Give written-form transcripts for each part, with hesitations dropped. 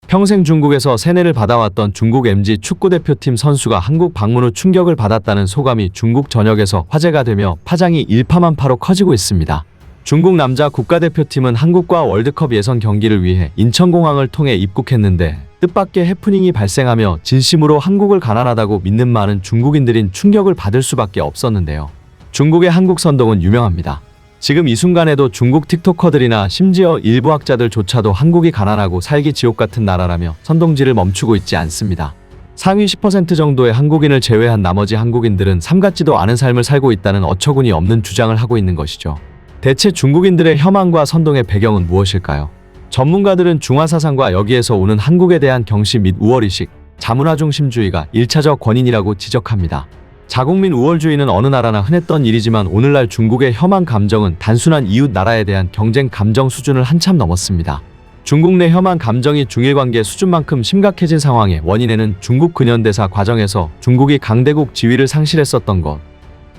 평생 중국에서 세뇌를 받아왔던 중국 MZ 축구대표팀 선수가 한국 방문 후 충격을 받았다는 소감이 중국 전역에서 화제가 되며 파장이 일파만파로 커지고 있습니다. 중국 남자 국가대표팀은 한국과 월드컵 예선 경기를 위해 인천공항을 통해 입국했는데 뜻밖의 해프닝이 발생하며 진심으로 한국을 가난하다고 믿는 많은 중국인들인 충격을 받을 수밖에 없었는데요. 중국의 한국 선동은 유명합니다. 지금 이 순간에도 중국 틱토커들이나 심지어 일부 학자들조차도 한국이 가난하고 살기 지옥 같은 나라라며 선동질을 멈추고 있지 않습니다. 상위 10% 정도의 한국인을 제외한 나머지 한국인들은 삶 같지도 않은 삶을 살고 있다는 어처구니 없는 주장을 하고 있는 것이죠. 대체 중국인들의 혐한과 선동의 배경은 무엇일까요? 전문가들은 중화사상과 여기에서 오는 한국에 대한 경시 및 우월의식, 자문화 중심주의가 1차적 원인이라고 지적합니다. 자국민 우월주의는 어느 나라나 흔했던 일이지만 오늘날 중국의 혐한 감정은 단순한 이웃 나라에 대한 경쟁 감정 수준을 한참 넘었습니다. 중국 내 혐한 감정이 중일관계 수준만큼 심각해진 상황의 원인에는 중국 근현대사 과정에서 중국이 강대국 지위를 상실했었던 것,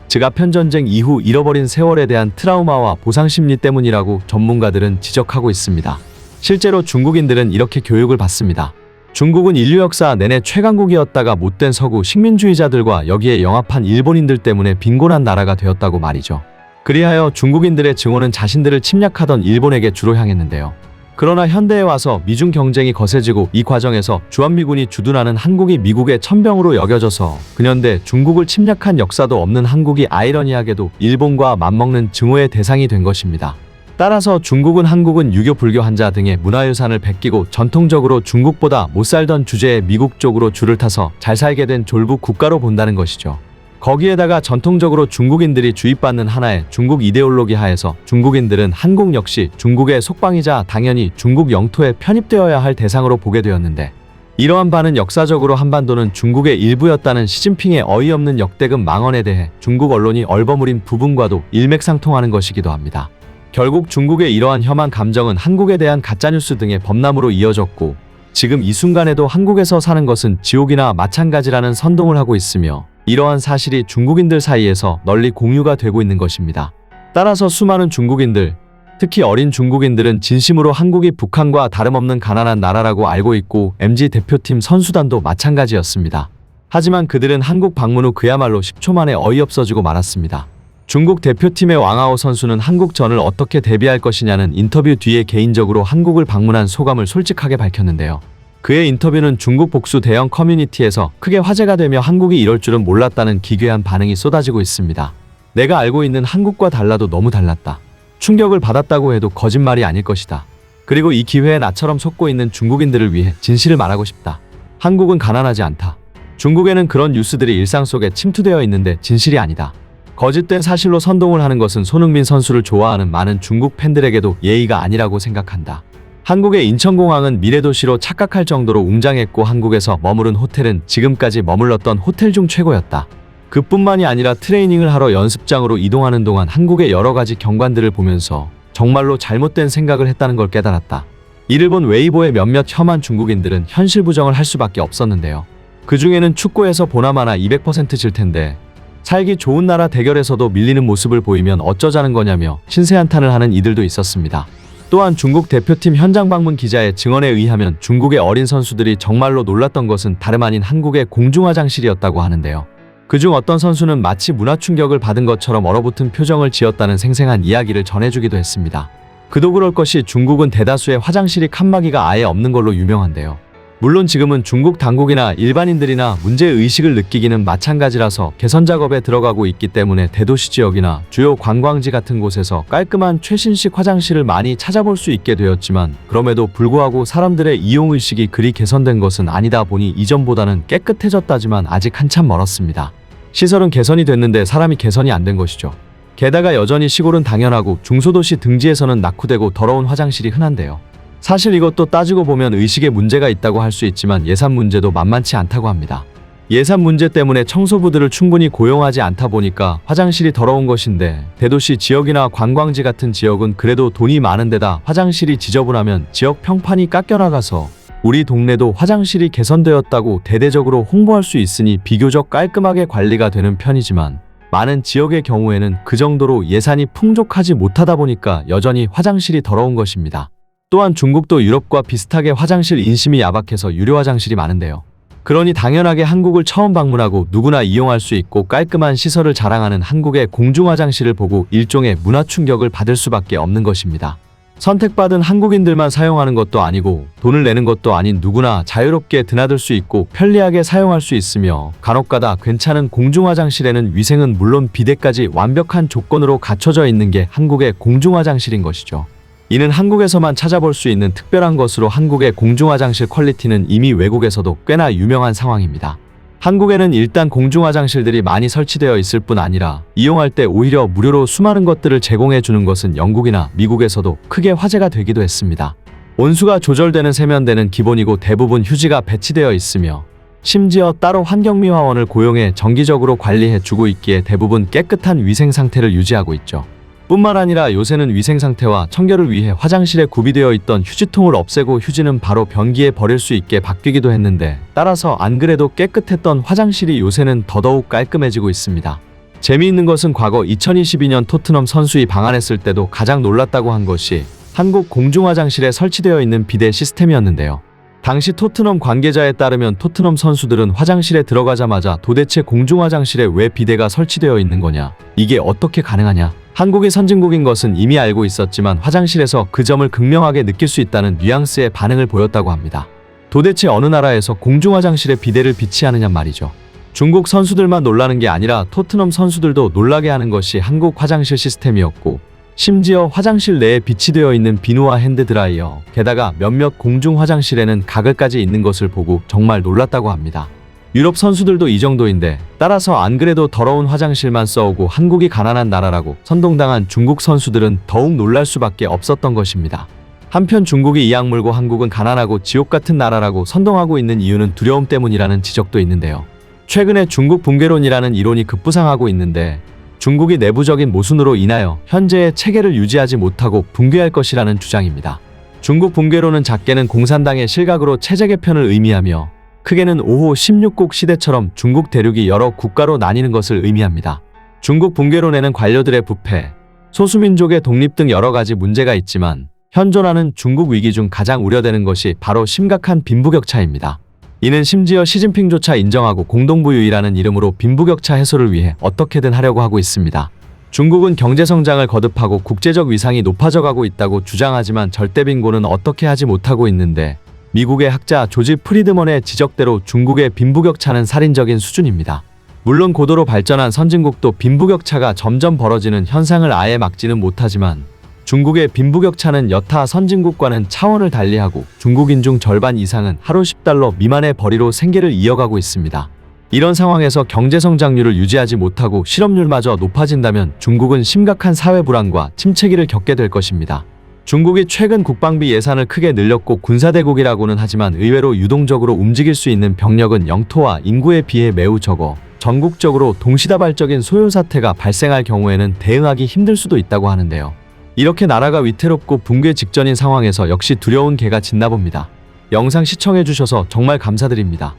즉 아편전쟁 이후 잃어버린 세월에 대한 트라우마와 보상심리 때문이라고 전문가들은 지적하고 있습니다. 실제로 중국인들은 이렇게 교육을 받습니다. 중국은 인류 역사 내내 최강국이었다가 못된 서구 식민주의자들과 여기에 영합한 일본인들 때문에 빈곤한 나라가 되었다고 말이죠. 그리하여 중국인들의 증오는 자신들을 침략하던 일본에게 주로 향했는데요. 그러나 현대에 와서 미중 경쟁이 거세지고 이 과정에서 주한미군이 주둔하는 한국이 미국의 천병으로 여겨져서 근현대 중국을 침략한 역사도 없는 한국이 아이러니하게도 일본과 맞먹는 증오의 대상이 된 것입니다. 따라서 중국은 한국은 유교 불교 한자 등의 문화유산을 베끼고 전통적으로 중국보다 못 살던 주제에 미국 쪽으로 줄을 타서 잘 살게 된 졸부 국가로 본다는 것이죠. 거기에다가 전통적으로 중국인들이 주입받는 하나의 중국 이데올로기 하에서 중국인들은 한국 역시 중국의 속방이자 당연히 중국 영토에 편입되어야 할 대상으로 보게 되었는데, 이러한 바는 역사적으로 한반도는 중국의 일부였다는 시진핑의 어이없는 역대급 망언에 대해 중국 언론이 얼버무린 부분과도 일맥상통하는 것이기도 합니다. 결국 중국의 이러한 혐한 감정은 한국에 대한 가짜뉴스 등의 범람으로 이어졌고, 지금 이 순간에도 한국에서 사는 것은 지옥이나 마찬가지라는 선동을 하고 있으며, 이러한 사실이 중국인들 사이에서 널리 공유가 되고 있는 것입니다. 따라서 수많은 중국인들, 특히 어린 중국인들은 진심으로 한국이 북한과 다름없는 가난한 나라라고 알고 있고 MZ 대표팀 선수단도 마찬가지였습니다. 하지만 그들은 한국 방문 후 그야말로 10초 만에 어이없어지고 말았습니다. 중국 대표팀의 왕하오 선수는 한국전을 어떻게 대비할 것이냐는 인터뷰 뒤에 개인적으로 한국을 방문한 소감을 솔직하게 밝혔는데요. 그의 인터뷰는 중국 복수 대형 커뮤니티에서 크게 화제가 되며 한국이 이럴 줄은 몰랐다는 기괴한 반응이 쏟아지고 있습니다. 내가 알고 있는 한국과 달라도 너무 달랐다. 충격을 받았다고 해도 거짓말이 아닐 것이다. 그리고 이 기회에 나처럼 속고 있는 중국인들을 위해 진실을 말하고 싶다. 한국은 가난하지 않다. 중국에는 그런 뉴스들이 일상 속에 침투되어 있는데 진실이 아니다. 거짓된 사실로 선동을 하는 것은 손흥민 선수를 좋아하는 많은 중국 팬들에게도 예의가 아니라고 생각한다. 한국의 인천공항은 미래도시로 착각할 정도로 웅장했고 한국에서 머무른 호텔은 지금까지 머물렀던 호텔 중 최고였다. 그뿐만이 아니라 트레이닝을 하러 연습장으로 이동하는 동안 한국의 여러 가지 경관들을 보면서 정말로 잘못된 생각을 했다는 걸 깨달았다. 이를 본 웨이보의 몇몇 혐한 중국인들은 현실 부정을 할 수밖에 없었는데요. 그 중에는 축구에서 보나마나 200% 질 텐데 살기 좋은 나라 대결에서도 밀리는 모습을 보이면 어쩌자는 거냐며 신세한탄을 하는 이들도 있었습니다. 또한 중국 대표팀 현장 방문 기자의 증언에 의하면 중국의 어린 선수들이 정말로 놀랐던 것은 다름 아닌 한국의 공중화장실이었다고 하는데요. 그중 어떤 선수는 마치 문화 충격을 받은 것처럼 얼어붙은 표정을 지었다는 생생한 이야기를 전해주기도 했습니다. 그도 그럴 것이 중국은 대다수의 화장실이 칸막이가 아예 없는 걸로 유명한데요. 물론 지금은 중국 당국이나 일반인들이나 문제의식을 느끼기는 마찬가지라서 개선 작업에 들어가고 있기 때문에 대도시 지역이나 주요 관광지 같은 곳에서 깔끔한 최신식 화장실을 많이 찾아볼 수 있게 되었지만, 그럼에도 불구하고 사람들의 이용의식이 그리 개선된 것은 아니다 보니 이전보다는 깨끗해졌다지만 아직 한참 멀었습니다. 시설은 개선이 됐는데 사람이 개선이 안 된 것이죠. 게다가 여전히 시골은 당연하고 중소도시 등지에서는 낙후되고 더러운 화장실이 흔한데요. 사실 이것도 따지고 보면 의식에 문제가 있다고 할 수 있지만 예산 문제도 만만치 않다고 합니다. 예산 문제 때문에 청소부들을 충분히 고용하지 않다 보니까 화장실이 더러운 것인데, 대도시 지역이나 관광지 같은 지역은 그래도 돈이 많은 데다 화장실이 지저분하면 지역 평판이 깎여나가서 우리 동네도 화장실이 개선되었다고 대대적으로 홍보할 수 있으니 비교적 깔끔하게 관리가 되는 편이지만, 많은 지역의 경우에는 그 정도로 예산이 풍족하지 못하다 보니까 여전히 화장실이 더러운 것입니다. 또한 중국도 유럽과 비슷하게 화장실 인심이 야박해서 유료 화장실이 많은데요. 그러니 당연하게 한국을 처음 방문하고 누구나 이용할 수 있고 깔끔한 시설을 자랑하는 한국의 공중 화장실을 보고 일종의 문화 충격을 받을 수밖에 없는 것입니다. 선택받은 한국인들만 사용하는 것도 아니고 돈을 내는 것도 아닌 누구나 자유롭게 드나들 수 있고 편리하게 사용할 수 있으며 간혹가다 괜찮은 공중 화장실에는 위생은 물론 비데까지 완벽한 조건으로 갖춰져 있는 게 한국의 공중 화장실인 것이죠. 이는 한국에서만 찾아볼 수 있는 특별한 것으로 한국의 공중 화장실 퀄리티는 이미 외국에서도 꽤나 유명한 상황입니다. 한국에는 일단 공중 화장실들이 많이 설치되어 있을 뿐 아니라 이용할 때 오히려 무료로 수많은 것들을 제공해 주는 것은 영국이나 미국에서도 크게 화제가 되기도 했습니다. 온수가 조절되는 세면대는 기본이고 대부분 휴지가 배치되어 있으며 심지어 따로 환경미화원을 고용해 정기적으로 관리해 주고 있기에 대부분 깨끗한 위생 상태를 유지하고 있죠. 뿐만 아니라 요새는 위생 상태와 청결을 위해 화장실에 구비되어 있던 휴지통을 없애고 휴지는 바로 변기에 버릴 수 있게 바뀌기도 했는데 따라서 안 그래도 깨끗했던 화장실이 요새는 더더욱 깔끔해지고 있습니다. 재미있는 것은 과거 2022년 토트넘 선수이 방한했을 때도 가장 놀랐다고 한 것이 한국 공중 화장실에 설치되어 있는 비데 시스템이었는데요. 당시 토트넘 관계자에 따르면 토트넘 선수들은 화장실에 들어가자마자 도대체 공중 화장실에 왜 비데가 설치되어 있는 거냐? 이게 어떻게 가능하냐? 한국이 선진국인 것은 이미 알고 있었지만 화장실에서 그 점을 극명하게 느낄 수 있다는 뉘앙스의 반응을 보였다고 합니다. 도대체 어느 나라에서 공중 화장실에 비데를 비치하느냐 말이죠. 중국 선수들만 놀라는 게 아니라 토트넘 선수들도 놀라게 하는 것이 한국 화장실 시스템이었고 심지어 화장실 내에 비치되어 있는 비누와 핸드드라이어, 게다가 몇몇 공중 화장실에는 가글까지 있는 것을 보고 정말 놀랐다고 합니다. 유럽 선수들도 이 정도인데 따라서 안 그래도 더러운 화장실만 써오고 한국이 가난한 나라라고 선동당한 중국 선수들은 더욱 놀랄 수밖에 없었던 것입니다. 한편 중국이 이악 물고 한국은 가난하고 지옥 같은 나라라고 선동하고 있는 이유는 두려움 때문이라는 지적도 있는데요. 최근에 중국 붕괴론이라는 이론이 급부상하고 있는데 중국이 내부적인 모순으로 인하여 현재의 체계를 유지하지 못하고 붕괴할 것이라는 주장입니다. 중국 붕괴론은 작게는 공산당의 실각으로 체제 개편을 의미하며 크게는 5호 16국 시대처럼 중국 대륙이 여러 국가로 나뉘는 것을 의미합니다. 중국 붕괴론에는 관료들의 부패, 소수민족의 독립 등 여러 가지 문제가 있지만 현존하는 중국 위기 중 가장 우려되는 것이 바로 심각한 빈부격차입니다. 이는 심지어 시진핑조차 인정하고 공동부유이라는 이름으로 빈부격차 해소를 위해 어떻게든 하려고 하고 있습니다. 중국은 경제성장을 거듭하고 국제적 위상이 높아져가고 있다고 주장하지만 절대 빈곤은 어떻게 하지 못하고 있는데 미국의 학자 조지 프리드먼의 지적대로 중국의 빈부격차는 살인적인 수준입니다. 물론 고도로 발전한 선진국도 빈부격차가 점점 벌어지는 현상을 아예 막지는 못하지만 중국의 빈부격차는 여타 선진국과는 차원을 달리하고 중국인 중 절반 이상은 하루 $10 미만의 벌이로 생계를 이어가고 있습니다. 이런 상황에서 경제성장률을 유지하지 못하고 실업률마저 높아진다면 중국은 심각한 사회 불안과 침체기를 겪게 될 것입니다. 중국이 최근 국방비 예산을 크게 늘렸고 군사대국이라고는 하지만 의외로 유동적으로 움직일 수 있는 병력은 영토와 인구에 비해 매우 적어 전국적으로 동시다발적인 소요 사태가 발생할 경우에는 대응하기 힘들 수도 있다고 하는데요. 이렇게 나라가 위태롭고 붕괴 직전인 상황에서 역시 두려운 개가 짖나 봅니다. 영상 시청해주셔서 정말 감사드립니다.